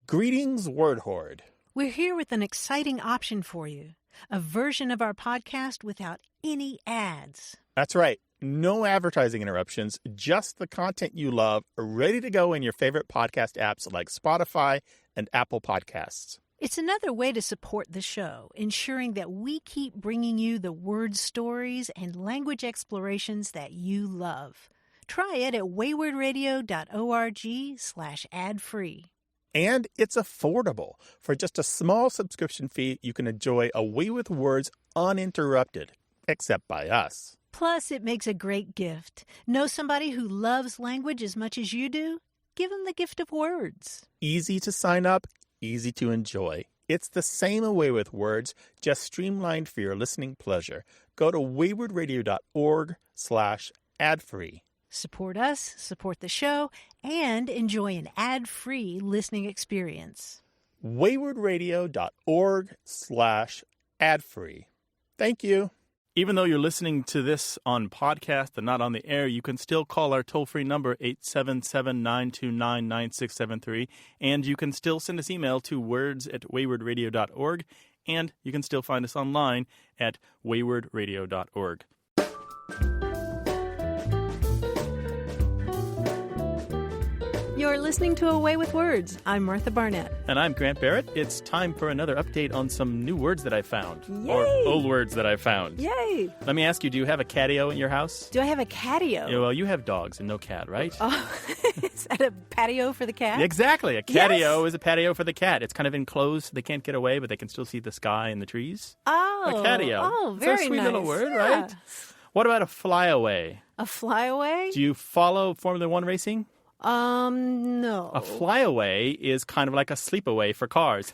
Greetings, Word Horde. We're here with an exciting option for you. A version of our podcast without any ads. That's right. No advertising interruptions, just the content you love, ready to go in your favorite podcast apps like Spotify and Apple Podcasts. It's another way to support the show, ensuring that we keep bringing you the word stories and language explorations that you love. Try it at waywardradio.org/ad-free. And it's affordable. For just a small subscription fee, you can enjoy A Way with Words uninterrupted, except by us. Plus, it makes a great gift. Know somebody who loves language as much as you do? Give them the gift of words. Easy to sign up, easy to enjoy. It's the same A Way with Words, just streamlined for your listening pleasure. Go to waywardradio.org/ad-free. Support us, support the show, and enjoy an ad-free listening experience. waywardradio.org/ad-free. Thank you. Even though you're listening to this on podcast and not on the air, you can still call our toll-free number, 877-929-9673, and you can still send us email to words@waywardradio.org, and you can still find us online at waywardradio.org. You're listening to A Way with Words. I'm Martha Barnett. And I'm Grant Barrett. It's time for another update on some new words that I found. Yay! Or old words that I found. Yay! Let me ask you, do you have a catio in your house? Do I have a catio? Yeah, well, you have dogs and no cat, right? Oh, is that a patio for the cat? Exactly. A catio is a patio for the cat. It's kind of enclosed. So they can't get away, but they can still see the sky and the trees. Oh. A catio. Oh, very nice. It's a sweet little word, yeah. right? What about a flyaway? A flyaway? Do you follow Formula One racing? No. A flyaway is kind of like a sleepaway for cars.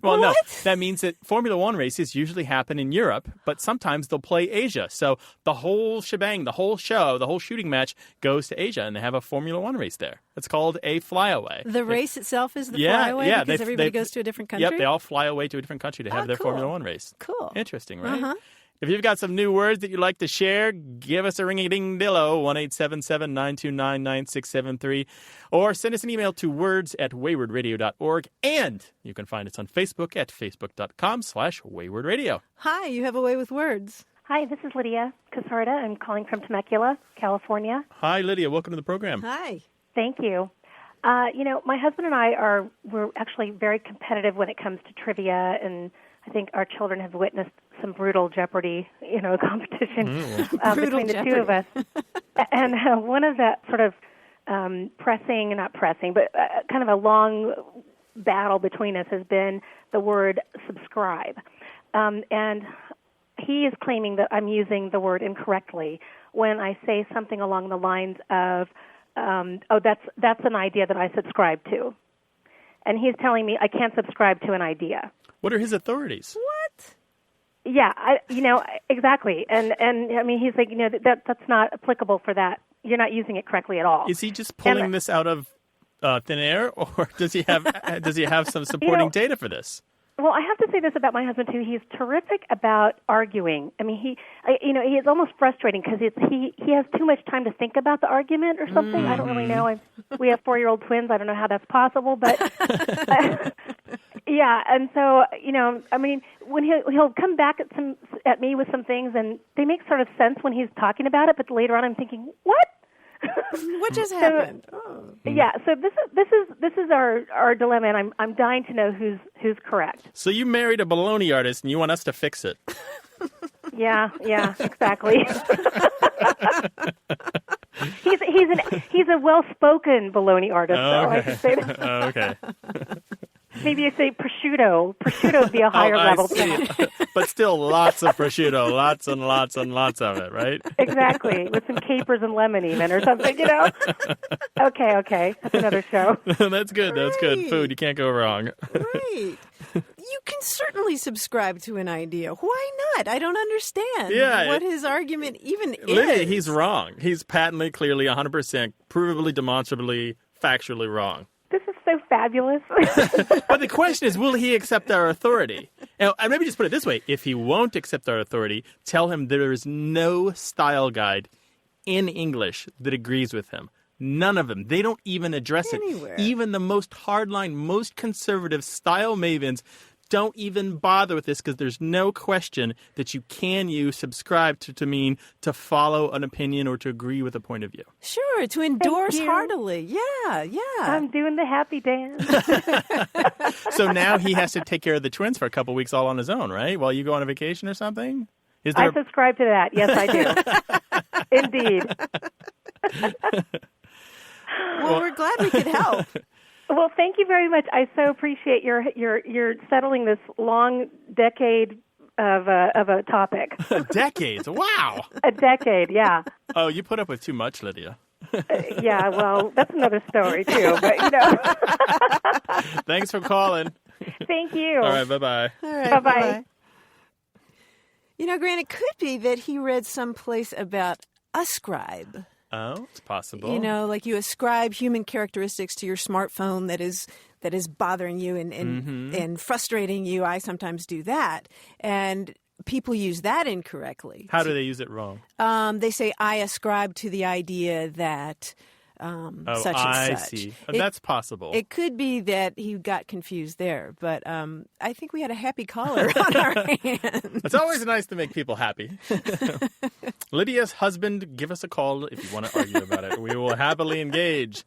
What? No, that means that Formula One races usually happen in Europe, but sometimes they'll play Asia. So the whole shebang, the whole show, the whole shooting match goes to Asia, and they have a Formula One race there. It's called a flyaway. The race itself is the flyaway? Yeah, because everybody goes to a different country? Yep, they all fly away to a different country to have their cool. Formula One race. Cool. Interesting, right? Uh-huh. If you've got some new words that you'd like to share, give us a ring-a-ding-dillo, 1-877-929-9673, or send us an email to words@waywardradio.org, and you can find us on Facebook at facebook.com/waywardradio. Hi, you have A Way with Words. Hi, this is Lydia Casarda. I'm calling from Temecula, California. Hi, Lydia. Welcome to the program. Hi. Thank you. My husband and I we're actually very competitive when it comes to trivia, and I think our children have witnessed some brutal Jeopardy, competition between the two of us. And one of the sort of kind of a long battle between us has been the word subscribe. And he is claiming that I'm using the word incorrectly when I say something along the lines of, that's an idea that I subscribe to. And he's telling me I can't subscribe to an idea. What are his authorities? What? Yeah, exactly. And I mean, he's like, that's not applicable for that. You're not using it correctly at all. Is he just pulling this out of thin air, or does he have some supporting data for this? Well, I have to say this about my husband too. He's terrific about arguing. I mean, he is almost frustrating because he has too much time to think about the argument or something. I don't really know. We have 4-year-old twins. I don't know how that's possible, but yeah. And so I mean, when he'll come back at me with some things, and they make sort of sense when he's talking about it, but later on, I'm thinking, what? What just happened? Yeah, so this is our dilemma, and I'm dying to know who's correct. So you married a baloney artist, and you want us to fix it? Yeah, exactly. He's a well-spoken baloney artist, though. I should say that. Okay. Maybe you say prosciutto. Prosciutto would be a higher level. But still lots of prosciutto, lots and lots and lots of it, right? Exactly, with some capers and lemon even or something, Okay. That's another show. That's good. That's good. Food, you can't go wrong. Right. You can certainly subscribe to an idea. Why not? I don't understand what his argument even is. Lydia, he's wrong. He's patently, clearly, 100%, provably, demonstrably, factually wrong. This is so fabulous. But the question is, will he accept our authority? Now, maybe just put it this way. If he won't accept our authority, tell him there is no style guide in English that agrees with him. None of them. They don't even address Anywhere. it. Even the most hardline, most conservative style mavens don't even bother with this because there's no question that you can use subscribe to mean to follow an opinion or to agree with a point of view. Sure, to endorse you. heartily. Yeah. I'm doing the happy dance. So now he has to take care of the twins for a couple weeks all on his own, right? While you go on a vacation or something? Is there I subscribe to that. Yes, I do. Indeed. Well, we're glad we could help. Well, thank you very much. I so appreciate your settling this long decade of a topic. Decades. Wow. A decade, yeah. Oh, you put up with too much, Lydia. Yeah, well, that's another story too. But Thanks for calling. Thank you. All right, bye-bye. All right, Bye-bye. bye-bye. Grant, it could be that he read someplace about ascribe. Oh, it's possible. Like you ascribe human characteristics to your smartphone that is bothering you and frustrating you. I sometimes do that. And people use that incorrectly. How do they use it wrong? They say, I ascribe to the idea that such and such. I see. That's possible. It could be that he got confused there, but I think we had a happy caller on our hands. It's always nice to make people happy. Lydia's husband, give us a call if you want to argue about it. We will happily engage.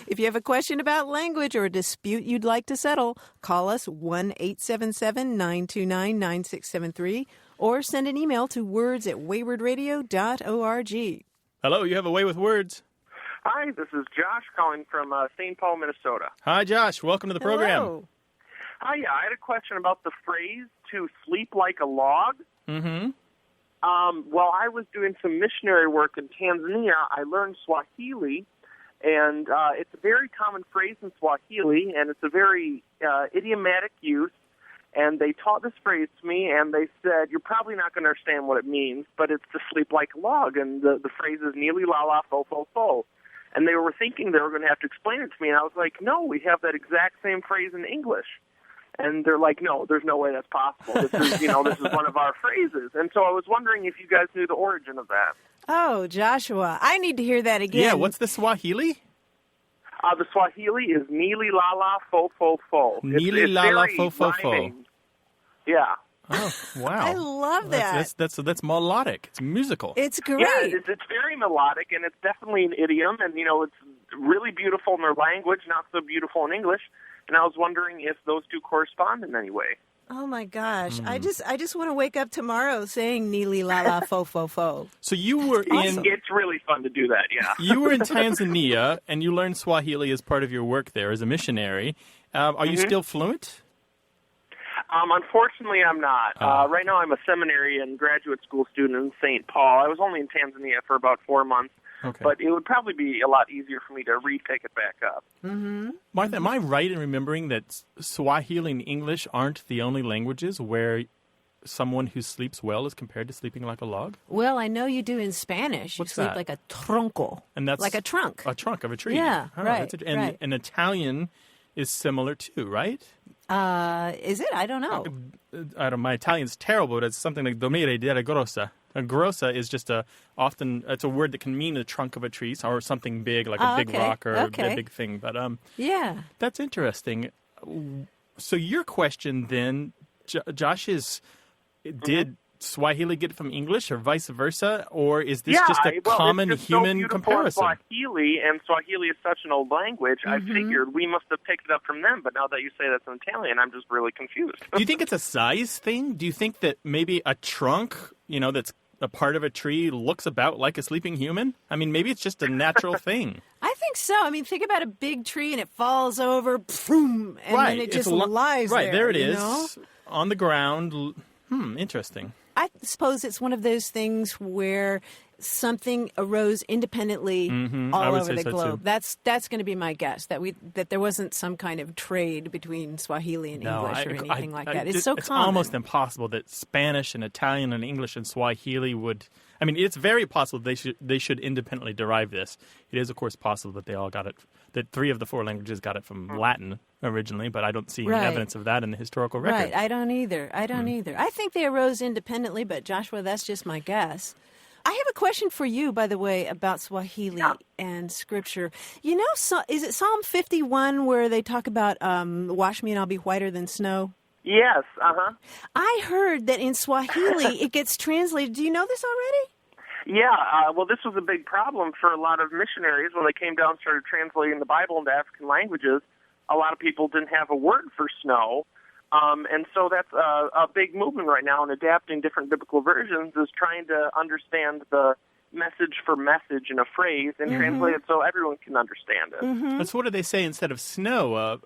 If you have a question about language or a dispute you'd like to settle, call us 1-877-929-9673 or send an email to words@waywardradio.org. Hello, you have a way with words. Hi, this is Josh calling from St. Paul, Minnesota. Hi, Josh. Welcome to the program. Hello. Hi, yeah, I had a question about the phrase to sleep like a log. Mm-hmm. While I was doing some missionary work in Tanzania, I learned Swahili, and it's a very common phrase in Swahili, and it's a very idiomatic use. And they taught this phrase to me, and they said, you're probably not going to understand what it means, but it's to sleep like a log. And the phrase is nililala, fofofo. And they were thinking they were going to have to explain it to me. And I was like, no, we have that exact same phrase in English. And they're like, no, there's no way that's possible. This is, this is one of our phrases. And so I was wondering if you guys knew the origin of that. Oh, Joshua, I need to hear that again. Yeah, what's the Swahili? The Swahili is nililala, fofofo. Nililala, fofofo. Rhyming. Yeah. Oh, wow. I love that. That's melodic. It's musical. It's great. Yeah, it's very melodic, and it's definitely an idiom, and, it's really beautiful in their language, not so beautiful in English. And I was wondering if those two correspond in any way. Oh, my gosh. I just want to wake up tomorrow saying nililala, fofofo. So you were in... It's really fun to do that, yeah. You were in Tanzania, and you learned Swahili as part of your work there as a missionary. Are you still fluent? Unfortunately, I'm not. Right now, I'm a seminary and graduate school student in St. Paul. I was only in Tanzania for about 4 months, but it would probably be a lot easier for me to re-pick it back up. Mm-hmm. Martha, am I right in remembering that Swahili and English aren't the only languages where someone who sleeps well is compared to sleeping like a log? Well, I know you do in Spanish. What's you sleep that? like a tronco. And that's like a trunk. A trunk of a tree. Yeah, right, right. And Italian is similar too, right? Is it? I don't know. My Italian's terrible, but it's something like dormire della grossa. A grossa is just often it's a word that can mean the trunk of a tree or something big, like a big rock or a big thing. But yeah, that's interesting. So your question then, Josh, is did Swahili get it from English or vice versa, or is this just a common it's just human so comparison? Swahili, and Swahili is such an old language. I figured we must have picked it up from them, but now that you say that's in Italian, I'm just really confused. Do you think it's a size thing? Do you think that maybe a trunk, that's a part of a tree looks about like a sleeping human? I mean, maybe it's just a natural thing. I think so. I mean, think about a big tree and it falls over, boom, and then it just lies there. Right, there it is, on the ground. Interesting. I suppose it's one of those things where something arose independently all over the globe. That's going to be my guess, that there wasn't some kind of trade between Swahili and English or anything like that. It's so common. It's almost impossible that Spanish and Italian and English and Swahili would... I mean, it's very possible they should independently derive this. It is, of course, possible that they all got it, that 3 of the 4 languages got it from Latin originally, but I don't see any evidence of that in the historical record. Right, I don't either. I think they arose independently, but Joshua, that's just my guess. I have a question for you, by the way, about Swahili and Scripture. You know, is it Psalm 51 where they talk about wash me and I'll be whiter than snow? Yes, I heard that in Swahili it gets translated. Do you know this already? Yeah, well, this was a big problem for a lot of missionaries when they came down and started translating the Bible into African languages. A lot of people didn't have a word for snow, and so that's a big movement right now in adapting different biblical versions is trying to understand the message for message in a phrase and translate it so everyone can understand it. Mm-hmm. So what do they say instead of snow?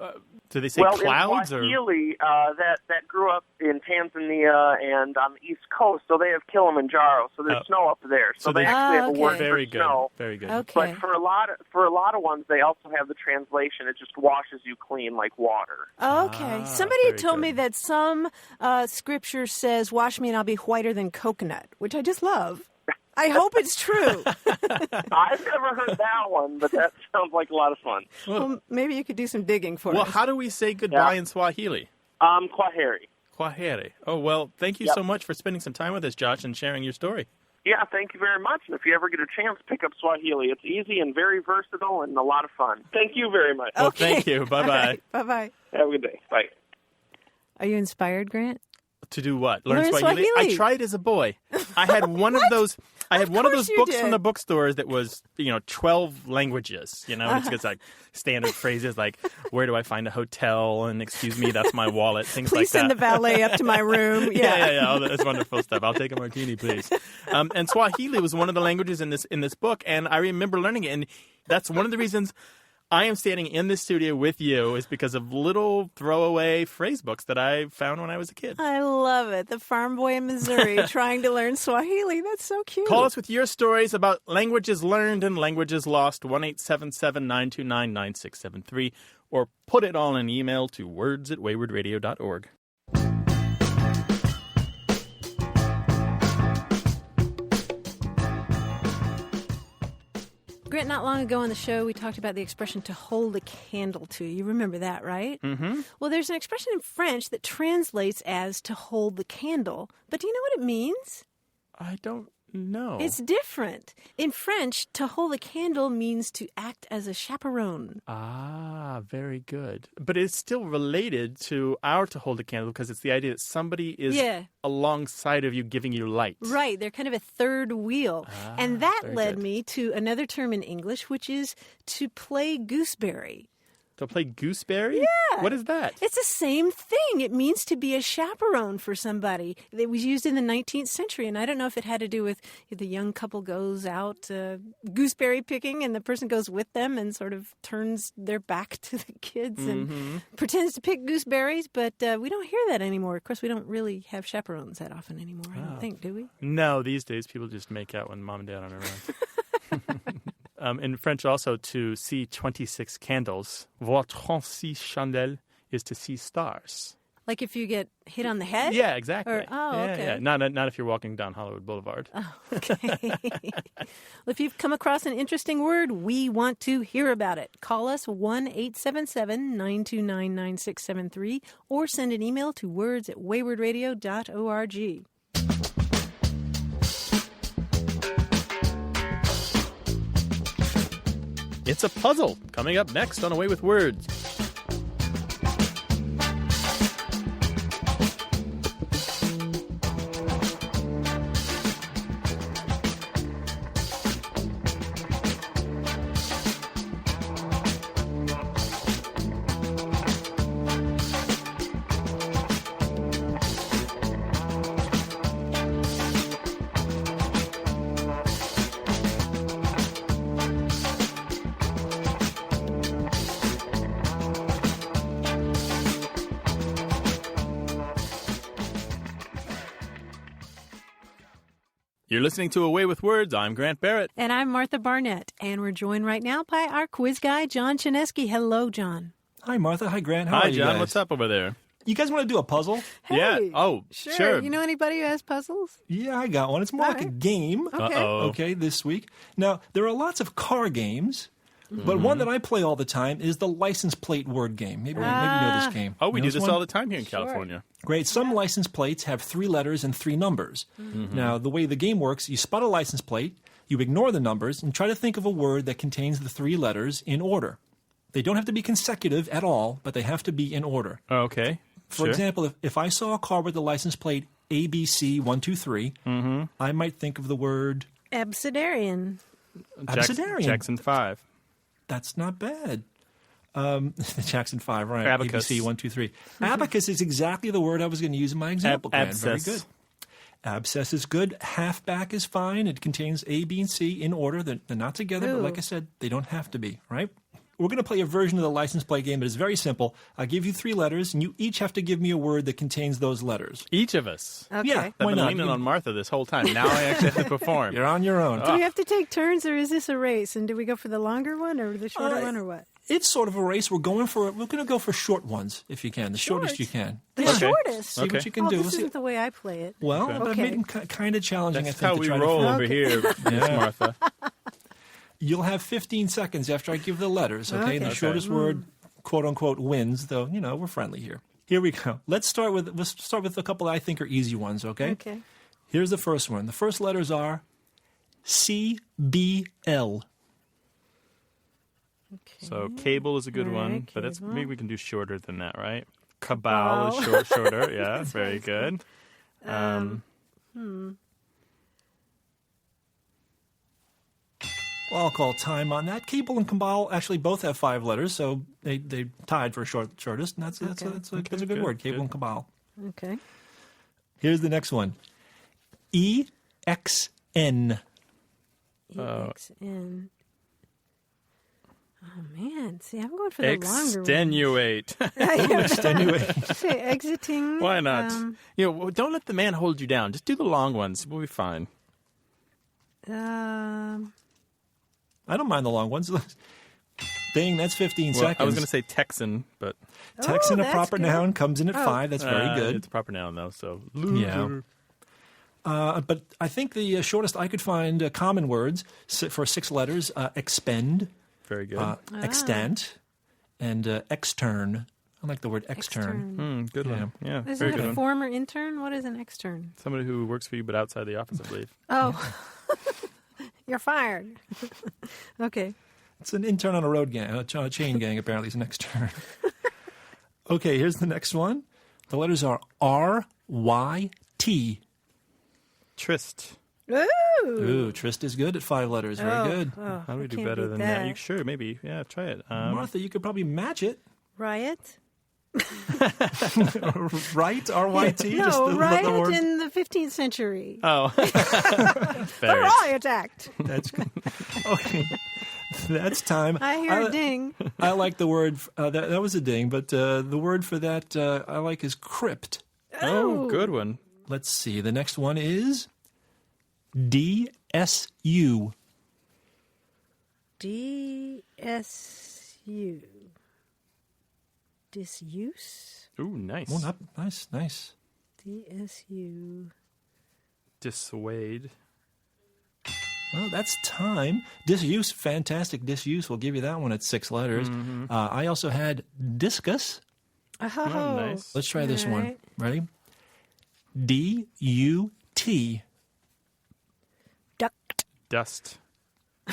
Do they say clouds? In Swahili, that grew up in Tanzania and on the East Coast, so they have Kilimanjaro, so there's snow up there. So they actually have a word for snow. Very good. Okay. But for a lot of ones, they also have the translation. It just washes you clean like water. Okay. Somebody told me good. that some Scripture says, wash me and I'll be whiter than coconut, which I just love. I hope it's true. I've never heard that one, but that sounds like a lot of fun. Well, maybe you could do some digging for us. Well, how do we say goodbye in Swahili? Kwaheri. Kwaheri. Oh, well, thank you so much for spending some time with us, Josh, and sharing your story. Yeah, thank you very much. And if you ever get a chance, pick up Swahili. It's easy and very versatile and a lot of fun. Thank you very much. Well, thank you. Bye-bye. Right. Bye-bye. Have a good day. Bye. Are you inspired, Grant? To do what? Learn Swahili. I tried as a boy. I had one of those. I had one of those books from the bookstores that was, 12 languages. It's like standard phrases like, "Where do I find a hotel?" and "Excuse me, that's my wallet." Things Please like that. send the valet up to my room. Yeah. All that's wonderful stuff. I'll take a martini, please. And Swahili was one of the languages in this book, and I remember learning it. And that's one of the reasons I am standing in this studio with you is because of little throwaway phrase books that I found when I was a kid. I love it. The farm boy in Missouri trying to learn Swahili. That's so cute. Call us with your stories about languages learned and languages lost, 1-877-929-9673, or put it all in an email to words@waywardradio.org. Grant, not long ago on the show, we talked about the expression to hold a candle to. You remember that, right? Mm-hmm. Well, there's an expression in French that translates as to hold the candle. But do you know what it means? I don't know. It's different. In French, to hold a candle means to act as a chaperone. Ah, very good. But it's still related to our to hold a candle because it's the idea that somebody is alongside of you giving you light. Right. They're kind of a third wheel. And that led me to another term in English, which is to play gooseberry. To play gooseberry? Yeah. What is that? It's the same thing. It means to be a chaperone for somebody. It was used in the 19th century, and I don't know if it had to do with the young couple goes out gooseberry picking and the person goes with them and sort of turns their back to the kids and pretends to pick gooseberries, but we don't hear that anymore. Of course, we don't really have chaperones that often anymore, I don't think, do we? No, these days people just make out when mom and dad aren't around. In French also, to see 26 candles, voir 36 chandelles, is to see stars. Like if you get hit on the head? Yeah, exactly. Okay. Yeah. Not if you're walking down Hollywood Boulevard. Oh, okay. Well, if you've come across an interesting word, we want to hear about it. Call us 1-877-929-9673 or send an email to words@waywardradio.org. It's a puzzle. Coming up next on Away with Words. You're listening to Away with Words. I'm Grant Barrett. And I'm Martha Barnett. And we're joined right now by our quiz guy, John Chinesky. Hello, John. Hi, Martha. Hi, Grant. How are you John. guys? What's up over there? You guys want to do a puzzle? Hey, yeah. Oh, sure. You know anybody who has puzzles? Yeah, I got one. It's more like a game. Okay. Uh-oh. Okay, this week. Now, there are lots of car games, But one that I play all the time is the license plate word game. Maybe you know this game. Oh, we You know do this one? all the time here in California. Great. Some license plates have 3 letters and 3 numbers. Now, the way the game works, you spot a license plate, you ignore the numbers, and try to think of a word that contains the 3 letters in order. They don't have to be consecutive at all, but they have to be in order. Okay. For example, if I saw a car with the license plate ABC 123, I might think of the word Abecedarian. Abecedarian. Jackson 5. That's not bad. Jackson 5, right. Abacus. ABC 123. Abacus is exactly the word I was going to use in my example. Grant. Very Abscess. good. Abscess is good. Halfback is fine. It contains A, B, and C in order. They're not together, but like I said, they don't have to be, right? We're going to play a version of the license plate game that is very simple. I'll give you 3 letters, and you each have to give me a word that contains those letters. Each of us. Okay. Yeah, I've why been not? leaning on Martha this whole time. Now I actually have to perform. You're on your own. Do we have to take turns, or is this a race? And do we go for the longer one or the shorter one, or what? It's sort of a race. We're going to go for short ones if you can. The shortest you can. The Okay. shortest. See what you can do. This We'll see- isn't the way I play it. Well, but I Okay. made them kind of challenging. That's I think how to we try roll to over here, Miss Martha. You'll have 15 seconds after I give the letters, okay? The Okay. shortest word, quote unquote, wins, though, we're friendly here. Here we go. Let's start with a couple that I think are easy ones, okay? Okay. Here's the first one. The first letters are CBL. So cable is a good All one, right, but cable. maybe we can do shorter than that, right? Cabal is shorter. Yeah, very good. Well, I'll call time on that. Cable and cabal actually both have 5 letters, so they tied for shortest, and that's a good good, word, cable good. and cabal. Okay. Here's the next one. EXN. EXN. Oh, man. See, I'm going for the longer one. Extenuate. Extenuate. Say exiting. Why not? Don't let the man hold you down. Just do the long ones. We'll be fine. I don't mind the long ones. Dang, that's 15 Well, seconds. I was going to say Texan, but Texan, a that's proper good. noun, comes in at 5. That's very good. It's a proper noun, though, so Yeah. But I think the shortest I could find common words for 6 letters, expend, very good. extant, and extern. I like the word extern. Good one. Yeah, Is very it good a one. former intern? What is an extern? Somebody who works for you but outside the office, I believe. Oh, you're fired. Okay. It's an intern on a road gang, a chain gang, apparently. It's an extern. Okay, here's the next one. The letters are R-Y-T. Tryst. Ooh, tryst is good at 5 letters. Very good. Oh, How do we do can't better beat than that? Sure, maybe. Yeah, try it. Martha, you could probably match it. Riot? Right? R-Y-T? No, Just the riot word. in the 15th century. Oh. The Very. Riot Act. That's good. Okay. That's time. I hear a ding. I like the word. That was a ding, but the word for that I like is crypt. Oh, good one. Let's see. The next one is DSU. DSU. Disuse? Ooh, nice. Oh, nice. DSU. Dissuade. Well, that's time. Disuse, fantastic disuse. We'll give you that one at 6 letters. I also had discus. Oh, nice. Let's try this one. Right. Ready? D-U-T. Duct. Dust.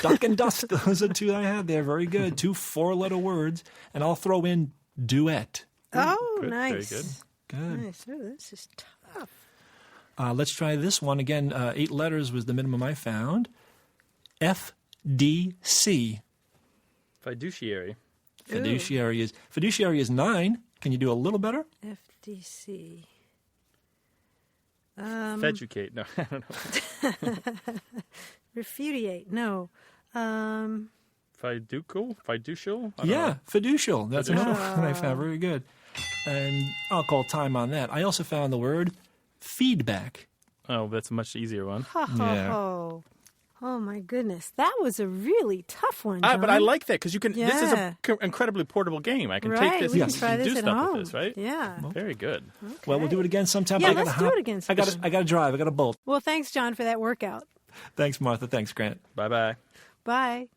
Duck and dust. Those are 2 I had there. Very good. 2 4-letter words. And I'll throw in duet. Oh, good, very nice. good. Good. Nice. Oh, this is tough. Let's try this one. Again, 8 letters was the minimum I found. FDC. Fiduciary. Fiduciary is 9. Can you do a little better? FDC. Feducate. No, I don't know. Refudiate. No. Fiducial? I don't Yeah, know. fiducial. That's Fiducial. another one I found. Very good. And I'll call time on that. I also found the word feedback. Oh, that's a much easier one. Yeah. Oh, my goodness. That was a really tough one, John. But I like that because you can. This is Yeah. an incredibly portable game. I can Right, take this we and can try do this at stuff home. with this, right? Yeah. Very good. Well, we'll do it again sometime. Yeah, but I gotta let's do hop. it again I got sometime. to drive. I got to bolt. Well, thanks, John, for that workout. Thanks, Martha. Thanks, Grant. Bye-bye. Bye.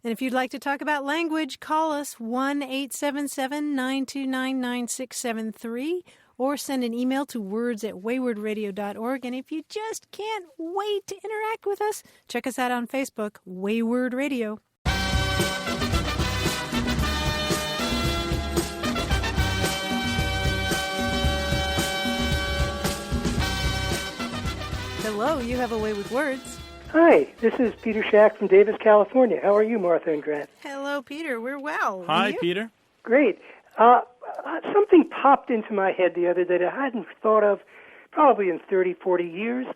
And if you'd like to talk about language, call us 1-877-929-9673 or send an email to words@waywardradio.org. And if you just can't wait to interact with us, check us out on Facebook, Wayward Radio. Hello, you have a way with words. Hi, this is Peter Shack from Davis, California. How are you, Martha and Grant? Hello, Peter. We're well. Hi, Peter. Great. Something popped into my head the other day that I hadn't thought of probably in 30, 40 years,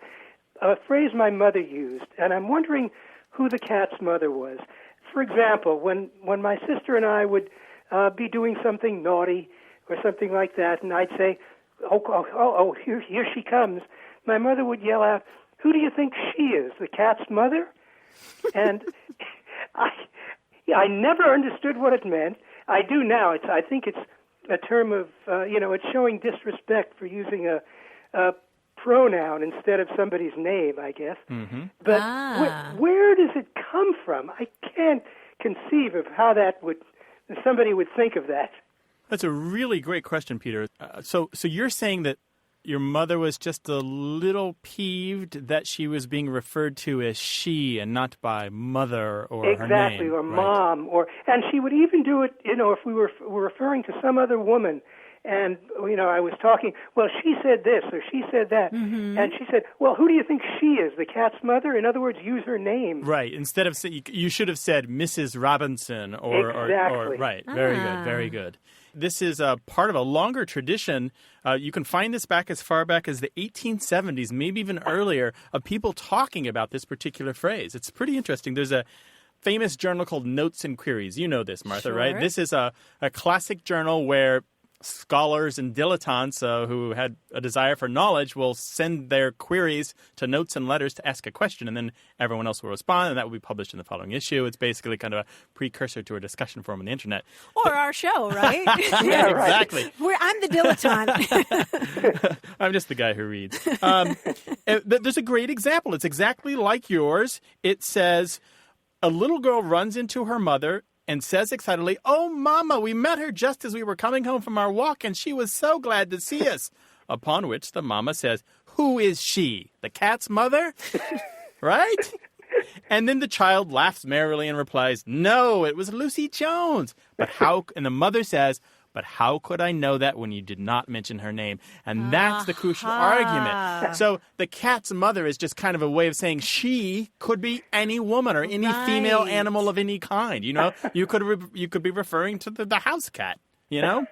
a phrase my mother used, and I'm wondering who the cat's mother was. For example, when my sister and I would be doing something naughty or something like that, and I'd say, oh, here she comes, my mother would yell out, "Who do you think she is, the cat's mother?" And I never understood what it meant. I do now. I think it's a term of, it's showing disrespect for using a pronoun instead of somebody's name, I guess. Mm-hmm. But where does it come from? I can't conceive of how somebody would think of that. That's a really great question, Peter. So you're saying that your mother was just a little peeved that she was being referred to as she and not by mother or her name. Exactly, or mom. And she would even do it, if we were referring to some other woman. And, I was talking, well, she said this or she said that. Mm-hmm. And she said, well, who do you think she is, the cat's mother? In other words, use her name. Right. Instead of, you should have said Mrs. Robinson Exactly. Right. Very good. Very good. This is a part of a longer tradition. You can find this back as far back as the 1870s, maybe even earlier, of people talking about this particular phrase. It's pretty interesting. There's a famous journal called Notes and Queries. You know this, Martha, sure. right? This is a classic journal where scholars and dilettantes who had a desire for knowledge will send their queries to Notes and Letters to ask a question, and then everyone else will respond, and that will be published in the following issue. It's basically kind of a precursor to a discussion forum on the internet. Or our show, right? Yeah, exactly. I'm the dilettante. I'm just the guy who reads. There's a great example. It's exactly like yours. It says, a little girl runs into her mother and says excitedly, "Oh, Mama, we met her just as we were coming home from our walk, and she was so glad to see us." Upon which the mama says, "Who is she? The cat's mother?" Right? And then the child laughs merrily and replies, "No, it was Lucy Jones." And the mother says, "But how could I know that when you did not mention her name?" And that's the crucial argument. So the cat's mother is just kind of a way of saying she could be any woman or any female animal of any kind. You could be referring to the house cat. And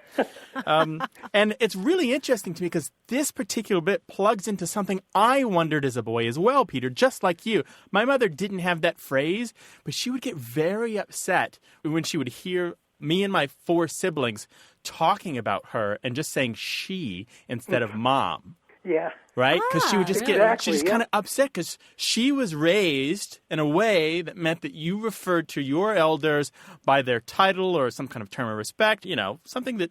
it's really interesting to me because this particular bit plugs into something I wondered as a boy as well, Peter, just like you. My mother didn't have that phrase, but she would get very upset when she would hear me and my 4 siblings talking about her and just saying she instead of mom. Yeah. Right? Because she would just kind of upset because she was raised in a way that meant that you referred to your elders by their title or some kind of term of respect, something that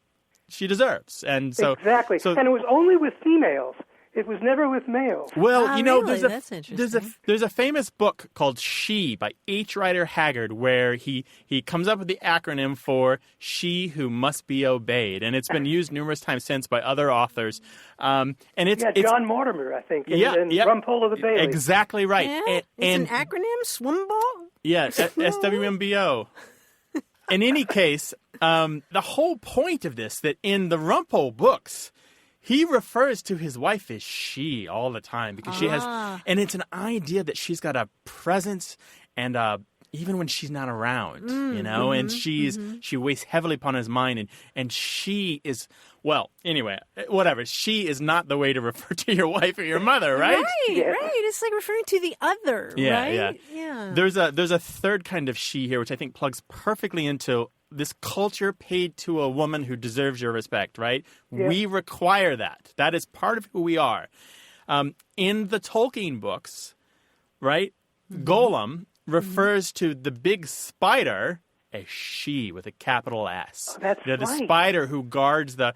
she deserves. And so Exactly. And it was only with females. It was never with males. Well, really? That's interesting. there's a famous book called She by H. Rider Haggard where he comes up with the acronym for She Who Must Be Obeyed. And it's been used numerous times since by other authors. And it's John Mortimer, I think, in Rumpole of the Bailey. Exactly right. Yeah, it's an acronym, SWMBO? Yeah, SWMBO. In any case, the whole point of this, that in the Rumpole books, he refers to his wife as she all the time because she has, and it's an idea that she's got a presence and even when she's not around, and she weighs heavily upon his mind and she is, well, anyway, whatever. She is not the way to refer to your wife or your mother, right? Right. It's like referring to the other, right? Yeah. There's a third kind of she here, which I think plugs perfectly into this culture paid to a woman who deserves your respect, right? Yeah. We require that. That is part of who we are. In the Tolkien books, right, Gollum refers to the big spider as she with a capital S. That's the spider who guards the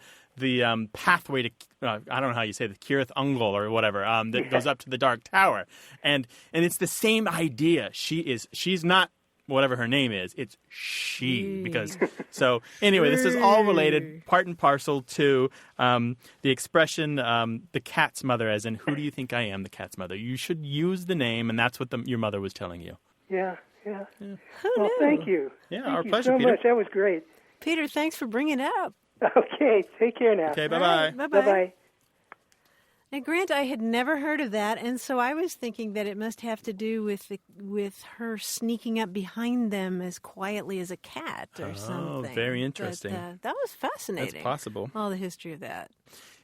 pathway to, I don't know how you say, the Cirith Ungol or whatever, that goes up to the Dark Tower. And it's the same idea. She's not whatever her name is, it's she. Because so anyway, this is all related, part and parcel to the expression the cat's mother, as in, who do you think I am, the cat's mother? You should use the name, and that's what your mother was telling you. Yeah. Well, thank you. Yeah, thank our you pleasure, so Peter. much. That was great. Peter, thanks for bringing it up. Okay, take care now. Okay, bye-bye. Bye-bye. Now, Grant, I had never heard of that, and so I was thinking that it must have to do with her sneaking up behind them as quietly as a cat or something. Oh, very interesting. But, that was fascinating. That's possible. All the history of that.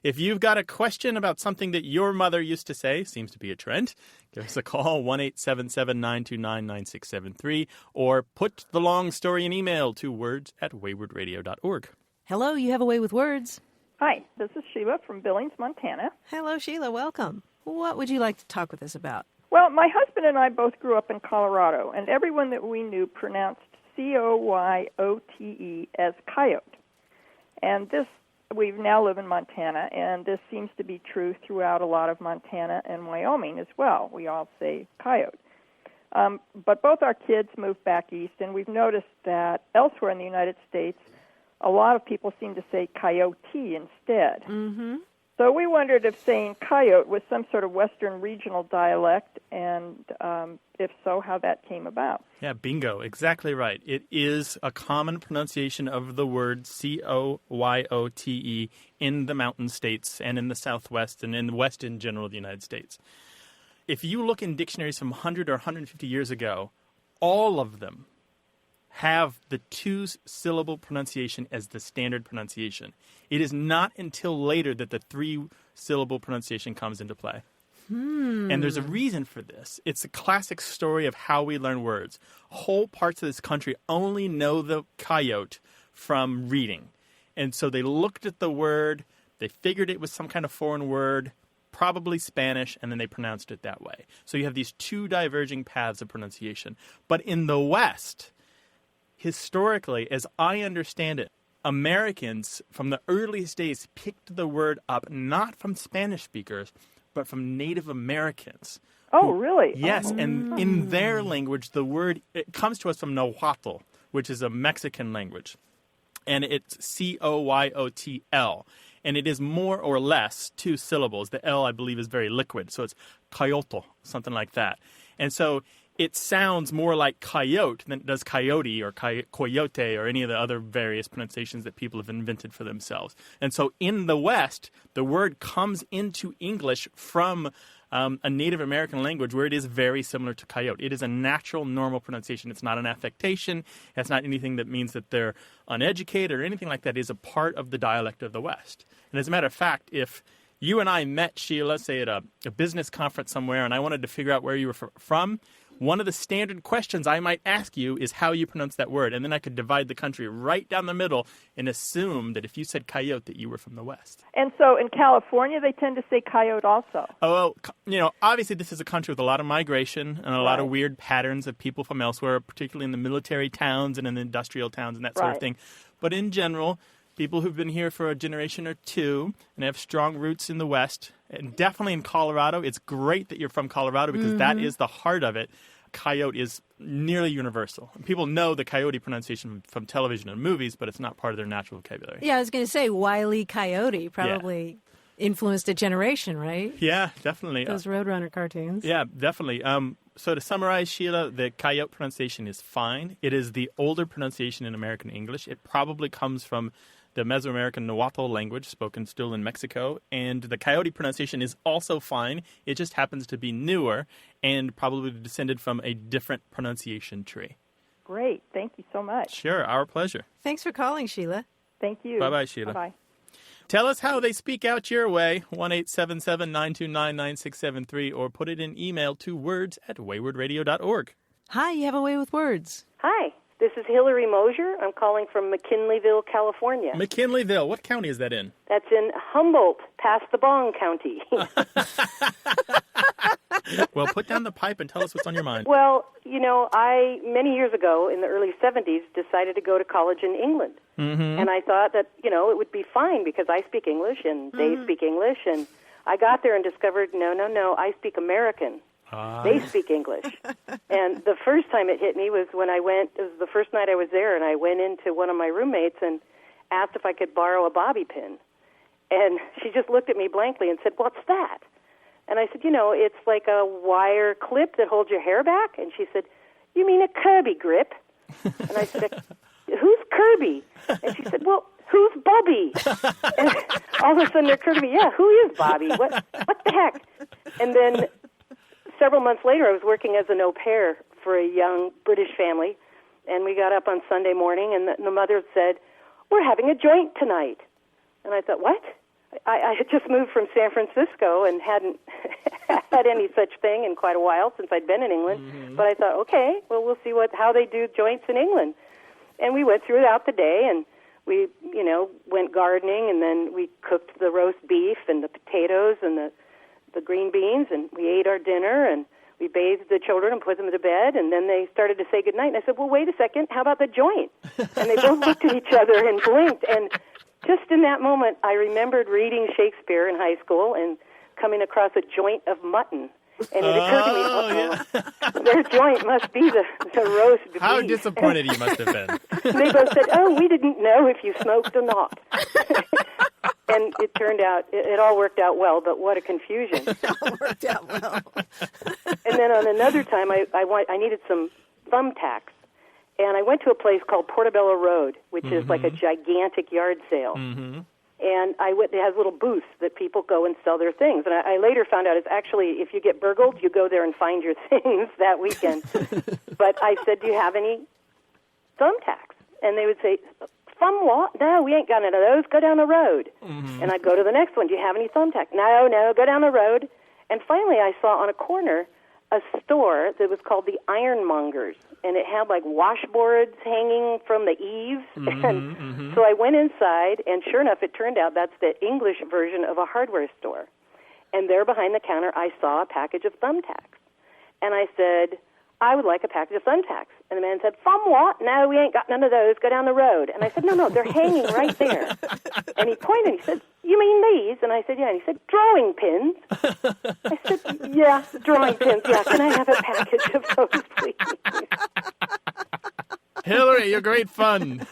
If you've got a question about something that your mother used to say, seems to be a trend, give us a call, 1-877-929-9673, or put the long story in email to words@waywardradio.org. Hello, you have a way with words. Hi, this is Sheila from Billings, Montana. Hello, Sheila. Welcome. What would you like to talk with us about? Well, my husband and I both grew up in Colorado, and everyone that we knew pronounced Coyote as coyote. And we now live in Montana, and this seems to be true throughout a lot of Montana and Wyoming as well. We all say coyote. But both our kids moved back east, and we've noticed that elsewhere in the United States, a lot of people seem to say coyote instead. Mm-hmm. So we wondered if saying coyote was some sort of Western regional dialect, and if so, how that came about. Yeah, bingo. Exactly right. It is a common pronunciation of the word Coyote in the mountain states and in the Southwest and in the West in general of the United States. If you look in dictionaries from 100 or 150 years ago, all of them have the two-syllable pronunciation as the standard pronunciation. It is not until later that the three-syllable pronunciation comes into play. And there's a reason for this. It's a classic story of how we learn words. Whole parts of this country only know the coyote from reading. And so they looked at the word, they figured it was some kind of foreign word, probably Spanish, and then they pronounced it that way. So you have these two diverging paths of pronunciation. But in the West, historically, as I understand it, Americans from the earliest days picked the word up not from Spanish speakers, but from Native Americans. Oh, really? Yes, and in their language, the word, it comes to us from Nahuatl, which is a Mexican language. And it's Coyotl. And it is more or less two syllables. The L, I believe, is very liquid, so it's coyote, something like that. And so it sounds more like coyote than it does coyote or coyote or any of the other various pronunciations that people have invented for themselves. And so in the West, the word comes into English from a Native American language where it is very similar to coyote. It is a natural, normal pronunciation. It's not an affectation. It's not anything that means that they're uneducated or anything like that. It is a part of the dialect of the West. And as a matter of fact, if you and I met, Sheila, say at a business conference somewhere, and I wanted to figure out where you were from, one of the standard questions I might ask you is how you pronounce that word. And then I could divide the country right down the middle and assume that if you said coyote, that you were from the West. And so in California, they tend to say coyote also. Oh, well, obviously this is a country with a lot of migration and a lot of weird patterns of people from elsewhere, particularly in the military towns and in the industrial towns and that sort of thing. But in general, people who've been here for a generation or two and have strong roots in the West, and definitely in Colorado. It's great that you're from Colorado because that is the heart of it. Coyote is nearly universal. People know the coyote pronunciation from television and movies, but it's not part of their natural vocabulary. Yeah, I was going to say Wile E. Coyote probably influenced a generation, right? Yeah, definitely. Those Roadrunner cartoons. Yeah, definitely. So to summarize, Sheila, the coyote pronunciation is fine. It is the older pronunciation in American English. It probably comes from the Mesoamerican Nahuatl language spoken still in Mexico, and the coyote pronunciation is also fine. It just happens to be newer and probably descended from a different pronunciation tree. Great. Thank you so much. Sure. Our pleasure. Thanks for calling, Sheila. Thank you. Bye-bye, Sheila. Bye-bye. Tell us how they speak out your way, 1-877-929-9673, or put it in email to words@waywardradio.org. Hi, you have a way with words. Hi. This is Hillary Mosier. I'm calling from McKinleyville, California. McKinleyville. What county is that in? That's in Humboldt, past the Bong County. Well, put down the pipe and tell us what's on your mind. Well, I, many years ago, in the early 70s, decided to go to college in England. And I thought that, it would be fine because I speak English and they speak English. And I got there and discovered, no, I speak American. They speak English. And the first time it hit me was when it was the first night I was there, and I went into one of my roommates and asked if I could borrow a bobby pin. And she just looked at me blankly and said, "What's that?" And I said, it's like a wire clip that holds your hair back. And she said, "You mean a Kirby grip?" And I said, "Who's Kirby?" And she said, "Well, who's Bobby?" And all of a sudden it occurred to me, yeah, who is Bobby? What the heck? And then several months later, I was working as an au pair for a young British family, and we got up on Sunday morning, and the mother said, "We're having a joint tonight." And I thought, what? I had just moved from San Francisco and hadn't had any such thing in quite a while since I'd been in England. Mm-hmm. But I thought, okay, well, we'll see how they do joints in England. And we went throughout the day, and we, went gardening, and then we cooked the roast beef and the potatoes and the green beans, and we ate our dinner, and we bathed the children and put them to bed, and then they started to say goodnight. And I said, well, wait a second, how about the joint? And they both looked at each other and blinked, and just in that moment, I remembered reading Shakespeare in high school and coming across a joint of mutton. And it occurred to me, their joint must be the roast beef. How disappointed you must have been. They both said, "Oh, we didn't know if you smoked or not." And it turned out, it all worked out well, but what a confusion. It all worked out well. And then on another time, I needed some thumbtacks. And I went to a place called Portobello Road, which is like a gigantic yard sale. Mm-hmm. And it has little booths that people go and sell their things. And I later found out it's actually, if you get burgled, you go there and find your things that weekend. But I said, "Do you have any thumbtacks?" And they would say, "Thumb what? No, we ain't got none of those. Go down the road." Mm-hmm. And I'd go to the next one. "Do you have any thumbtacks?" No, go down the road. And finally I saw on a corner a store that was called the Ironmongers, and it had like washboards hanging from the eaves. And so I went inside, and sure enough, it turned out that's the English version of a hardware store. And there behind the counter, I saw a package of thumbtacks. And I said, "I would like a package of thumbtacks." And the man said, "Thumb what? No, we ain't got none of those. Go down the road." And I said, No, they're hanging right there. And he pointed and he said, "You mean these?" And I said, "Yeah." And he said, "Drawing pins?" I said, "Yeah, drawing pins. Yeah, can I have a package of those, please?" Hillary, you're great fun.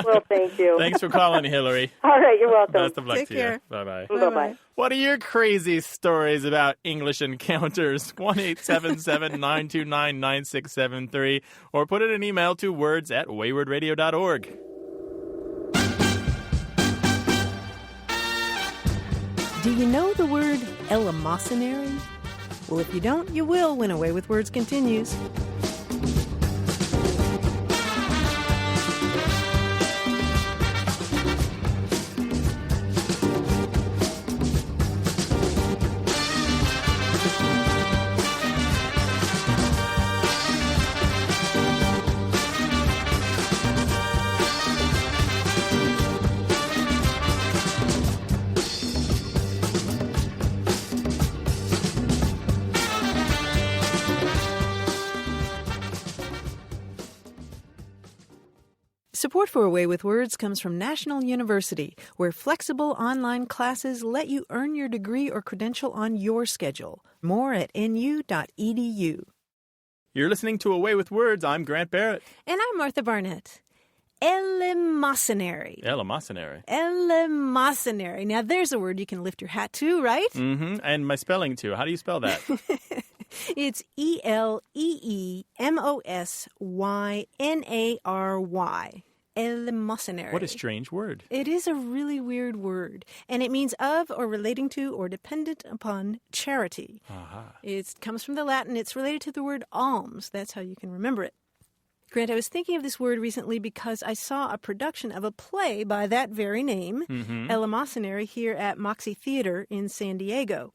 Well, thank you. Thanks for calling, Hillary. All right, you're welcome. Best of luck Take to care. you. Bye-bye. Bye-bye. What are your crazy stories about English encounters? 1-877-929-9673, or put it in email to words@waywardradio.org. Do you know the word eleemosynary? Well, if you don't, you will when Away with Words continues. Support for Away with Words comes from National University, where flexible online classes let you earn your degree or credential on your schedule. More at nu.edu. You're listening to Away with Words. I'm Grant Barrett. And I'm Martha Barnett. Eleemosynary. Eleemosynary. Eleemosynary. Now, there's a word you can lift your hat to, right? Mm-hmm. And my spelling, too. How do you spell that? It's Eleemosynary. Eleemosynary. What a strange word. It is a really weird word, and it means of or relating to or dependent upon charity. Uh-huh. It comes from the Latin. It's related to the word alms. That's how you can remember it. Grant, I was thinking of this word recently because I saw a production of a play by that very name, Eleemosynary, here at Moxie Theater in San Diego.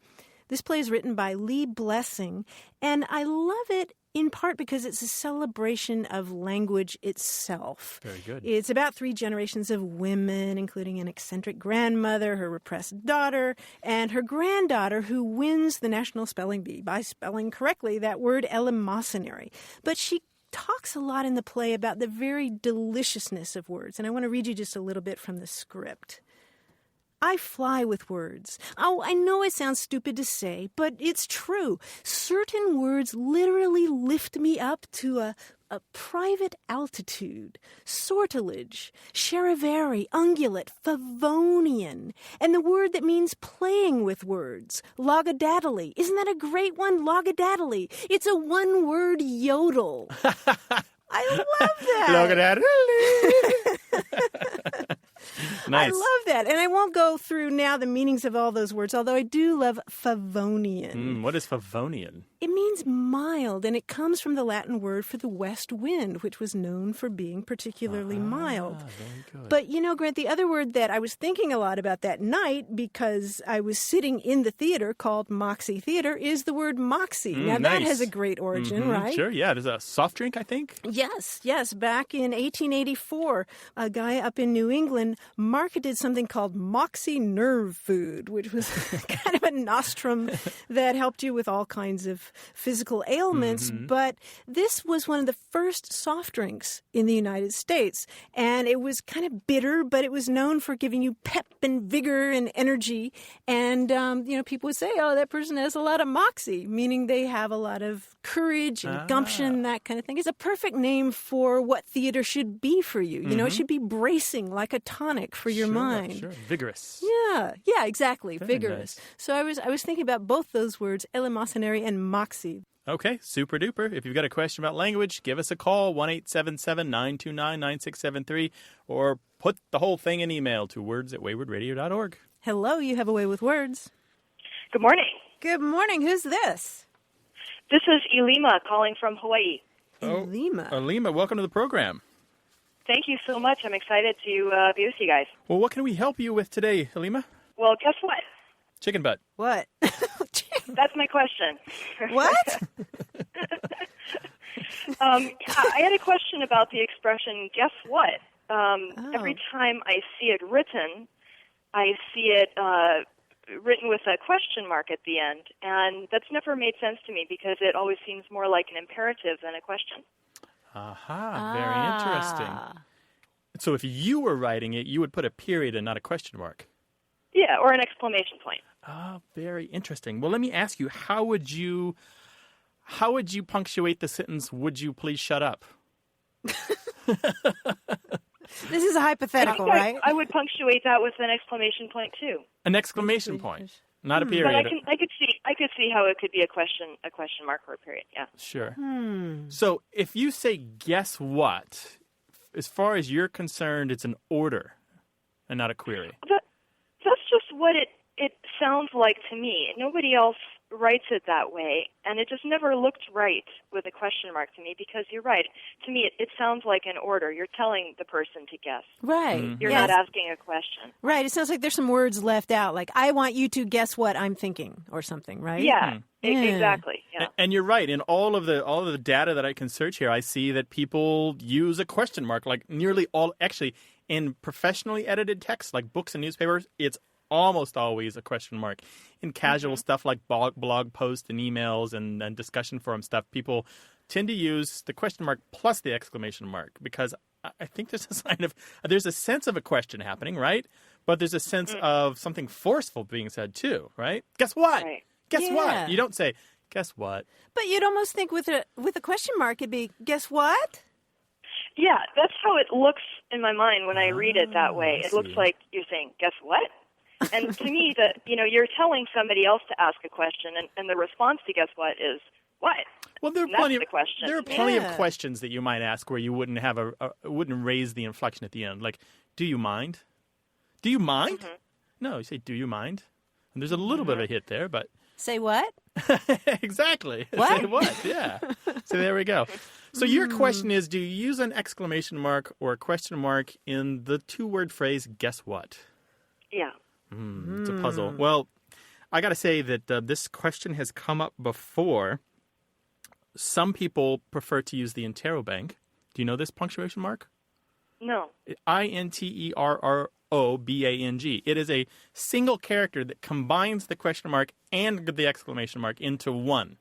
This play is written by Lee Blessing, and I love it in part because it's a celebration of language itself. Very good. It's about 3 generations of women, including an eccentric grandmother, her repressed daughter, and her granddaughter who wins the National Spelling Bee by spelling correctly that word eleemosynary. But she talks a lot in the play about the very deliciousness of words, and I want to read you just a little bit from the script. I fly with words. Oh, I know it sounds stupid to say, but it's true. Certain words literally lift me up to a private altitude. Sortilege, charivari, ungulate, favonian, and the word that means playing with words, logadaddly. Isn't that a great one? Logadaddly. It's a one-word yodel. I love that. Logadaddly. Nice. I love that. And I won't go through now the meanings of all those words, although I do love favonian. What is favonian? It means mild, and it comes from the Latin word for the west wind, which was known for being particularly mild. Very good. But, Grant, the other word that I was thinking a lot about that night, because I was sitting in the theater called Moxie Theater, is the word moxie. Now, that has a great origin, right? Sure, yeah. There's a soft drink, I think. Yes. Back in 1884, a guy up in New England marketed something called Moxie Nerve Food, which was kind of a nostrum that helped you with all kinds of physical ailments. But this was one of the first soft drinks in the United States. And it was kind of bitter, but it was known for giving you pep and vigor and energy. And, people would say, oh, that person has a lot of moxie, meaning they have a lot of courage and gumption, that kind of thing. It's a perfect name for what theater should be for you. It should be bracing like a tonic for your mind. Sure, vigorous. Yeah, exactly, Very vigorous. nice. So I was thinking about both those words, eleemosynary and moxie. Okay, super duper. If you've got a question about language, give us a call, 1-877-929-9673, or put the whole thing in email to words@waywardradio.org. Hello, you have a way with words. Good morning. Good morning. Who's this? This is Elima calling from Hawaii. Elima. Elima, welcome to the program. Thank you so much. I'm excited to be with you guys. Well, what can we help you with today, Elima? Well, guess what? Chicken butt. What? That's my question. What? I had a question about the expression, guess what? Every time I see it written, I see it written with a question mark at the end. And that's never made sense to me because it always seems more like an imperative than a question. Very interesting. So if you were writing it, you would put a period and not a question mark. Yeah, or an exclamation point. Very interesting. Well, let me ask you, how would you punctuate the sentence, would you please shut up? This is a hypothetical, right? I would punctuate that with an exclamation point, too. An exclamation point, not a period. But I could see how it could be a question mark or a period, yeah. Sure. So if you say, guess what, as far as you're concerned, it's an order and not a query. That's just what it sounds like to me. Nobody else writes it that way, and it just never looked right with a question mark to me because you're right. To me, it sounds like an order. You're telling the person to guess. Right. You're not asking a question. Right. It sounds like there's some words left out, like, I want you to guess what I'm thinking or something, right? Yeah, exactly. Yeah. And you're right. In all of the data that I can search here, I see that people use a question mark, like nearly all, actually, in professionally edited text, like books and newspapers, it's almost always a question mark. In casual stuff like blog posts and emails and discussion forum stuff, people tend to use the question mark plus the exclamation mark because I think there's a sense of a question happening, right? But there's a sense of something forceful being said too, right? Guess what? Right. Guess what? You don't say, guess what? But you'd almost think with a question mark it'd be, guess what? Yeah, that's how it looks in my mind when I read it that way. It looks like you're saying, guess what? And to me, you're telling somebody else to ask a question, and the response to guess what is what? Well, there are plenty of questions that you might ask where you wouldn't have wouldn't raise the inflection at the end. Like, do you mind? Do you mind? No, you say, do you mind? And there's a little bit of a hit there, but say what? Exactly. What? Say what? Yeah. So there we go. So your question is, do you use an exclamation mark or a question mark in the two-word phrase, guess what? Yeah. It's a puzzle. Well, I got to say that this question has come up before. Some people prefer to use the interrobang. Do you know this punctuation mark? No. interrobang. It is a single character that combines the question mark and the exclamation mark into one.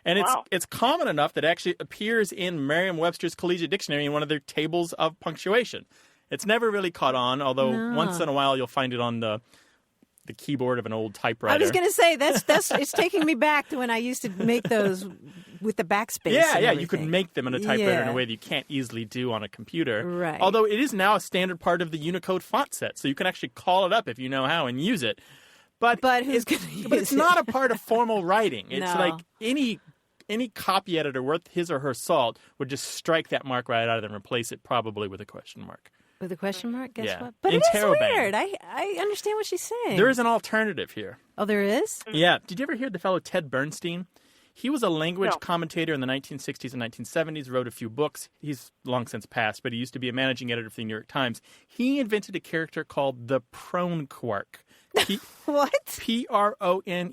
And it's common enough that it actually appears in Merriam-Webster's Collegiate Dictionary in one of their tables of punctuation. It's never really caught on, although once in a while you'll find it on the keyboard of an old typewriter. I was going to say, that's it's taking me back to when I used to make those with the backspace. Yeah, you could make them in a typewriter in a way that you can't easily do on a computer. Right. Although it is now a standard part of the Unicode font set, so you can actually call it up if you know how and use it. But who's going to use it? But it's not a part of formal writing. It's No. like any copy editor worth his or her salt would just strike that mark right out of it and replace it probably with a question mark. With a question mark? Guess Yeah. what? But it is Interrobang. weird. I understand what she's saying. There is an alternative here. Oh, there is? Yeah. Did you ever hear the fellow Ted Bernstein? He was a language commentator in the 1960s and 1970s, wrote a few books. He's long since passed, but he used to be a managing editor for the New York Times. He invented a character called the prone quark. What?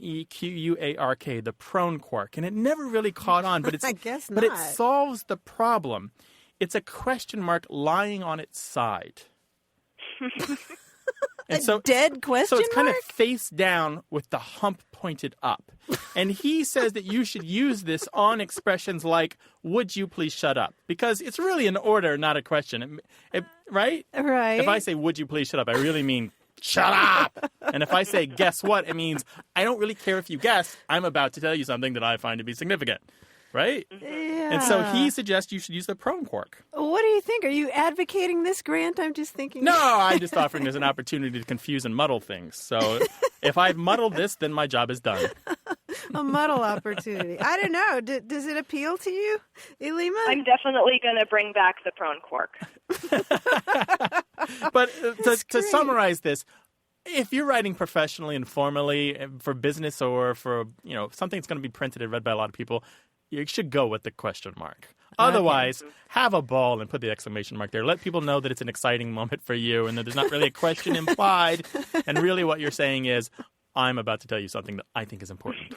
P-R-O-N-E-Q-U-A-R-K, the prone quark. And it never really caught on, but I guess but it not. solves the problem. It's a question mark lying on its side. And A dead question So it's kind of mark? face down with the hump pointed up. And he says that you should use this on expressions like, would you please shut up? Because it's really an order, not a question. Right? Right. If I say, would you please shut up, I really mean, shut up! And if I say, guess what, it means, I don't really care if you guess. I'm about to tell you something that I find to be significant. Right? Yeah. And so he suggests you should use the prone quark. What do you think? Are you advocating this, Grant? I'm just thinking. No, I'm just offering as an opportunity to confuse and muddle things. So if I've muddled this, then my job is done. A muddle opportunity. I don't know. Does it appeal to you, Elima? I'm definitely going to bring back the prone quark. But to summarize this, if you're writing professionally and formally for business or for something that's going to be printed and read by a lot of people, you should go with the question mark. Otherwise, have a ball and put the exclamation mark there. Let people know that it's an exciting moment for you and that there's not really a question implied. And really what you're saying is, I'm about to tell you something that I think is important.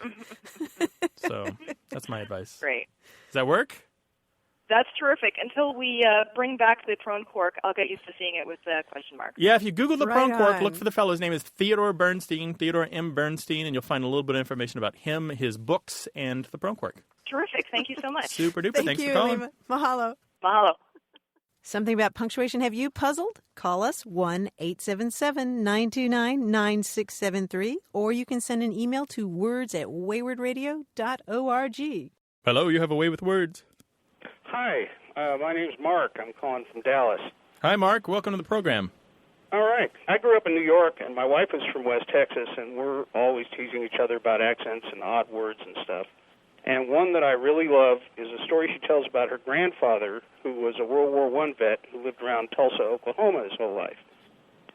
So that's my advice. Great. Does that work? That's terrific. Until we bring back the prone quark, I'll get used to seeing it with the question mark. Yeah, if you Google the Right prone quark, on. look for the fellow. His name is Theodore Bernstein, Theodore M. Bernstein, and you'll find a little bit of information about him, his books, and the prone quark. Terrific. Thank you so much. Super duper. Thank Thanks you, for calling. Elima. Mahalo. Mahalo. Something about punctuation have you puzzled? Call us 1-877-929-9673, or you can send an email to words@waywardradio.org. Hello, you have a way with words. Hi, my name's Mark. I'm calling from Dallas. Hi, Mark. Welcome to the program. All right. I grew up in New York, and my wife is from West Texas, and we're always teasing each other about accents and odd words and stuff. And one that I really love is a story she tells about her grandfather, who was a World War I vet who lived around Tulsa, Oklahoma his whole life.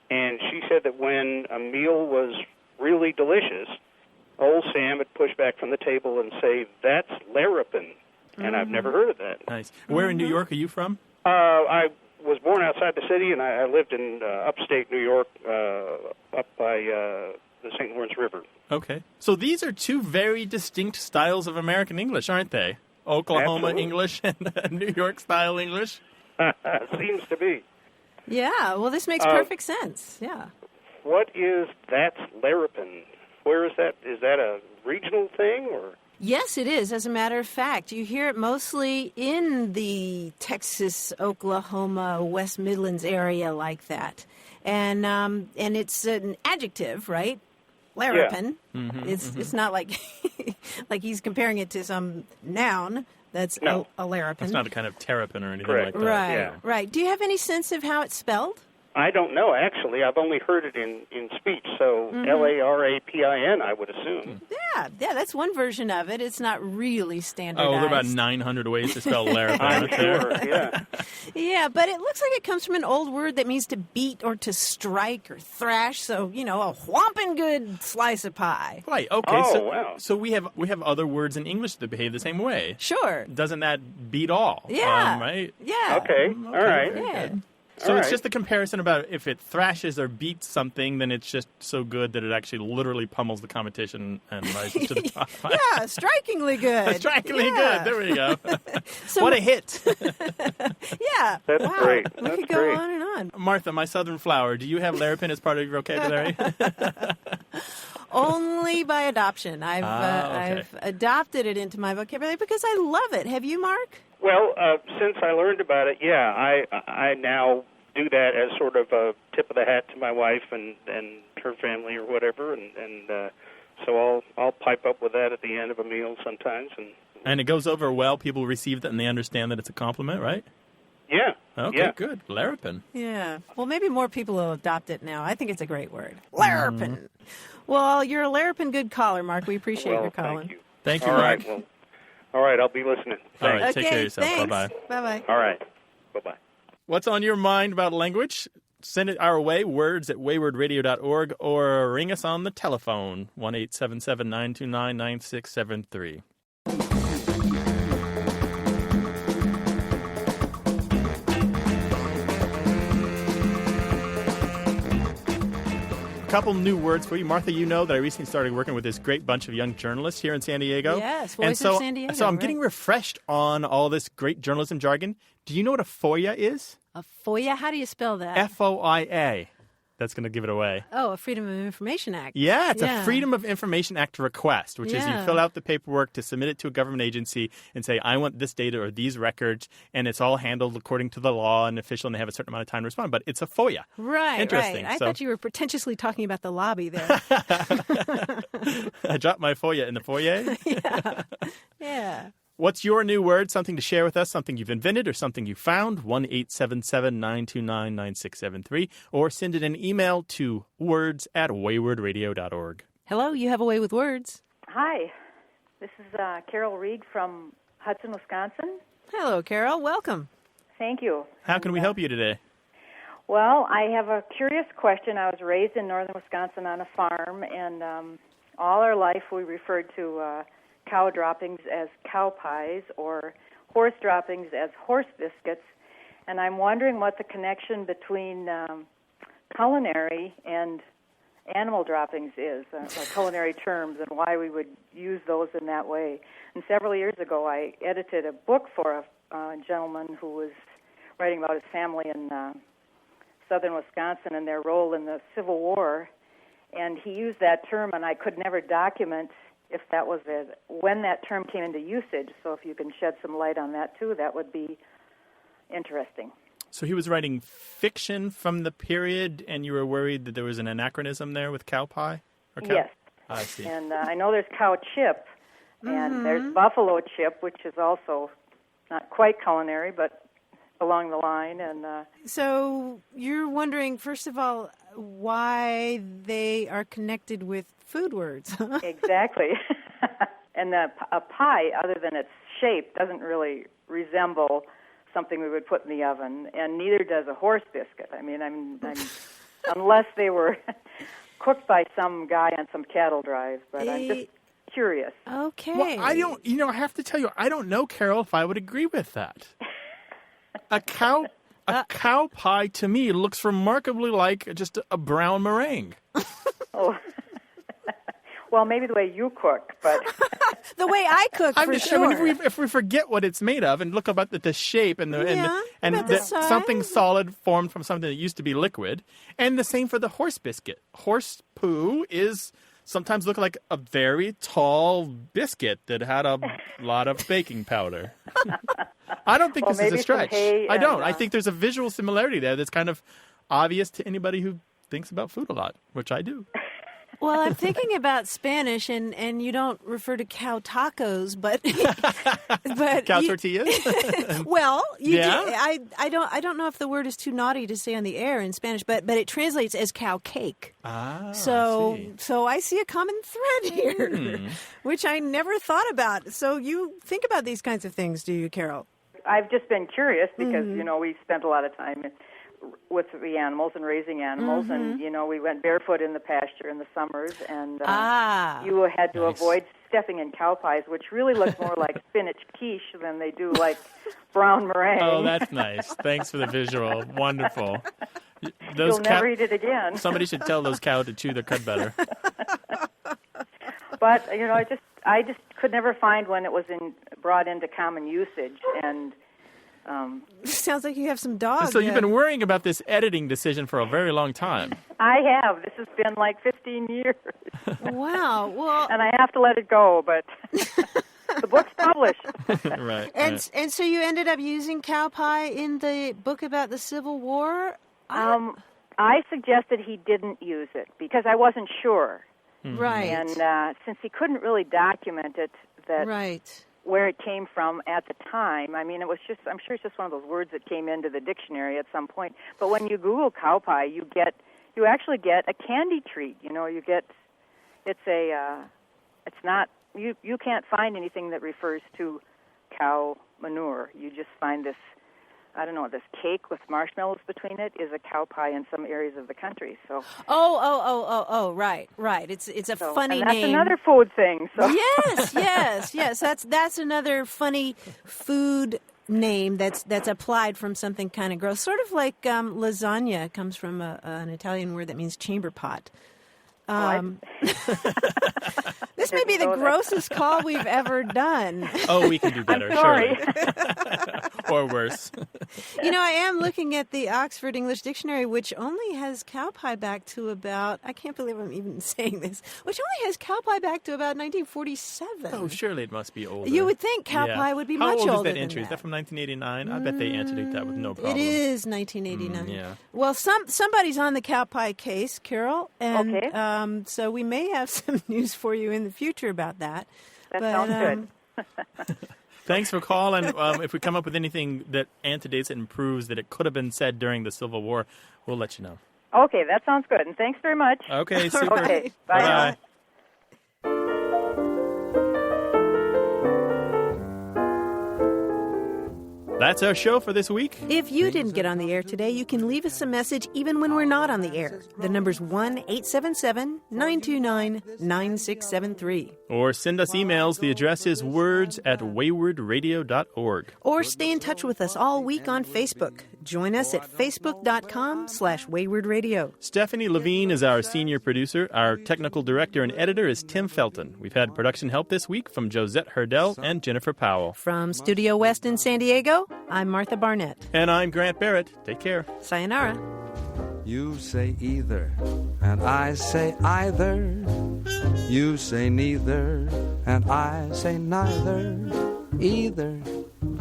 And she said that when a meal was really delicious, old Sam would push back from the table and say, "That's larrapin." And I've never heard of that. Nice. Where in New York are you from? I was born outside the city, and I lived in upstate New York, up by the St. Lawrence River. Okay. So these are two very distinct styles of American English, aren't they? Oklahoma Absolutely. English and New York-style English? Seems to be. Yeah, well, this makes perfect sense. Yeah. What is That's Larapin? Where is that? Is that a regional thing, or? Yes, it is. As a matter of fact, you hear it mostly in the Texas, Oklahoma, West Midlands area like that. And it's an adjective, right? Larapin. Yeah. Mm-hmm, It's not like like he's comparing it to some noun. That's No. a larapin. It's not a kind of terrapin or anything Correct. like that. Right, Yeah. right. Do you have any sense of how it's spelled? I don't know, actually. I've only heard it in speech, so Larapin, I would assume. Yeah, that's one version of it. It's not really standardized. Oh, there are about 900 ways to spell larapin. I'm aren't there? sure, yeah. Yeah, but it looks like it comes from an old word that means to beat or to strike or thrash. So, a whomping good slice of pie. Right. Okay. Oh, wow. So we have other words in English that behave the same way. Sure. Doesn't that beat all? Yeah. Right. Yeah. Okay, all right. very Yeah. good. So All it's right. just the comparison about if it thrashes or beats something, then it's just so good that it actually literally pummels the competition and rises to the top. Yeah, strikingly good. Strikingly Yeah. good. There we go. So- What a hit. Yeah. That's wow. great. We That's could go great. on and on. Martha, my southern flower, do you have larapin as part of your vocabulary? Only by adoption. Okay. I've adopted it into my vocabulary because I love it. Have you, Mark? Well, since I learned about it, yeah, I now do that as sort of a tip of the hat to my wife and her family or whatever, and so I'll pipe up with that at the end of a meal sometimes. And it goes over well. People receive that and they understand that it's a compliment, right? Yeah. Okay, yeah. Good. Larapin. Yeah. Well, maybe more people will adopt it now. I think it's a great word. Larapin. Well, you're a Larapin good caller, Mark. We appreciate your calling. Thank you, All Mark. right. Well, all right, I'll be listening. Thanks. All right, take Okay, care of yourself. thanks. Bye-bye. Bye-bye. All right. Bye-bye. What's on your mind about language? Send it our way, words@waywardradio.org, or ring us on the telephone, 1-877-929-9673. A couple new words for you. Martha, you know that I recently started working with this great bunch of young journalists here in San Diego. Yes, Voice of San Diego. So I'm right. getting refreshed on all this great journalism jargon. Do you know what a FOIA is? A FOIA? How do you spell that? FOIA. That's going to give it away. Oh, a Freedom of Information Act. Yeah, it's a Freedom of Information Act request, which is you fill out the paperwork to submit it to a government agency and say, I want this data or these records, and it's all handled according to the law and official, and they have a certain amount of time to respond. But it's a FOIA. Right, Interesting. right. I thought you were pretentiously talking about the lobby there. I dropped my FOIA in the foyer. Yeah. What's your new word? Something to share with us, something you've invented or something you found, 1-877-929-9673, or send it an email to words@waywardradio.org. Hello, you have a way with words. Hi, this is Carol Rieg from Hudson, Wisconsin. Hello, Carol. Welcome. Thank you. How can we help you today? Well, I have a curious question. I was raised in northern Wisconsin on a farm, and all our life we referred to cow droppings as cowpies or horse droppings as horse biscuits. And I'm wondering what the connection between culinary and animal droppings is, culinary terms, and why we would use those in that way. And several years ago, I edited a book for a gentleman who was writing about his family in southern Wisconsin and their role in the Civil War. And he used that term, and I could never document if that was when that term came into usage. So if you can shed some light on that, too, that would be interesting. So he was writing fiction from the period, and you were worried that there was an anachronism there with cow pie? Or cow? Yes. I see. And I know there's cow chip, and there's buffalo chip, which is also not quite culinary, but along the line. And so you're wondering, first of all, why they are connected with food words. Exactly. And a pie, other than its shape, doesn't really resemble something we would put in the oven, and neither does a horse biscuit. I mean, I'm unless they were cooked by some guy on some cattle drive, but I'm just curious. Okay. Well, I have to tell you, I don't know, Carol, if I would agree with that. A cow pie, to me, looks remarkably like just a brown meringue. Oh. Well, maybe the way you cook, but the way I cook, sure. I mean, if we forget what it's made of and look about the shape and something solid formed from something that used to be liquid, and the same for the horse biscuit. Horse poo is sometimes look like a very tall biscuit that had a lot of baking powder. I don't think this is a stretch. I don't. I think there's a visual similarity there that's kind of obvious to anybody who thinks about food a lot, which I do. Well, I'm thinking about Spanish, and you don't refer to cow tacos, but cow tortillas. Well, do. I don't know if the word is too naughty to say on the air in Spanish, but it translates as cow cake. So I see a common thread here, which I never thought about. So you think about these kinds of things, do you, Carol? I've just been curious because we spent a lot of time with the animals and raising animals, and we went barefoot in the pasture in the summers, and you had to avoid stepping in cow pies, which really look more like spinach quiche than they do like brown meringue. Oh, that's nice. Thanks for the visual. Wonderful. You'll never eat it again. Somebody should tell those cows to chew their cud better. But I just could never find when it was brought into common usage, and sounds like you have some dogs. So you've been worrying about this editing decision for a very long time. I have. This has been like 15 years. Wow. Well, and I have to let it go, but the book's published. Right. And so you ended up using cow pie in the book about the Civil War? I suggested he didn't use it because I wasn't sure. Right. And since he couldn't really document it, right. where it came from at the time, I mean, I'm sure it's just one of those words that came into the dictionary at some point. But when you Google cow pie, you actually get a candy treat. You know, you can't find anything that refers to cow manure. You just find this, I don't know, this cake with marshmallows between it is a cow pie in some areas of the country. So right. It's a funny and that's name. Another food thing. So. Yes. That's another funny food name that's applied from something kind of gross. Sort of like lasagna comes from an Italian word that means chamber pot. This may be the grossest call we've ever done. Oh, we can do better, I'm sorry. surely. Or worse. You know, I am looking at the Oxford English Dictionary, which only has cow pie back to about, I can't believe I'm even saying this, which only has cow pie back to about 1947. Oh, surely it must be older. You would think cow pie would be much older than that. How old is that entry? Is that from 1989? I bet they answered that with no problem. It is 1989. Yeah. Well, somebody's on the cow pie case, Carol, and okay. So we may have some news for you in the future about that. That sounds good. Thanks for calling. If we come up with anything that antedates it and proves that it could have been said during the Civil War, we'll let you know. Okay, that sounds good. And thanks very much. Okay, super. Okay, bye. That's our show for this week. If you didn't get on the air today, you can leave us a message even when we're not on the air. The number's 1-877-929-9673. Or send us emails. The address is words@waywardradio.org. Or stay in touch with us all week on Facebook. Join us at facebook.com/waywardradio. Stephanie Levine is our senior producer. Our technical director and editor is Tim Felton. We've had production help this week from Josette Hurdell and Jennifer Powell. From Studio West in San Diego, I'm Martha Barnett. And I'm Grant Barrett. Take care. Sayonara. You say either, and I say either. You say neither, and I say neither. Either,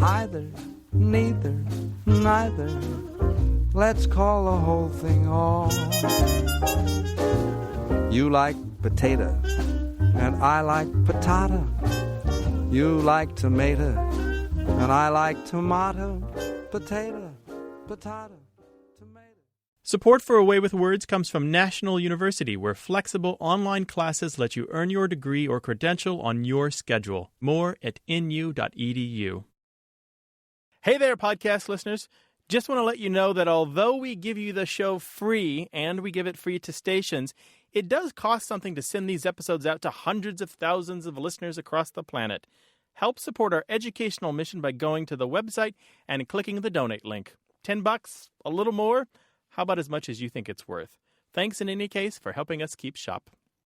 either, neither, neither. Let's call the whole thing off. You like potato, and I like patata. You like tomato, and I like tomato. Potato, patata. Support for A Way with Words comes from National University, where flexible online classes let you earn your degree or credential on your schedule. More at nu.edu. Hey there, podcast listeners. Just want to let you know that although we give you the show free and we give it free to stations, it does cost something to send these episodes out to hundreds of thousands of listeners across the planet. Help support our educational mission by going to the website and clicking the donate link. $10? A little more? How about as much as you think it's worth? Thanks in any case for helping us keep shop.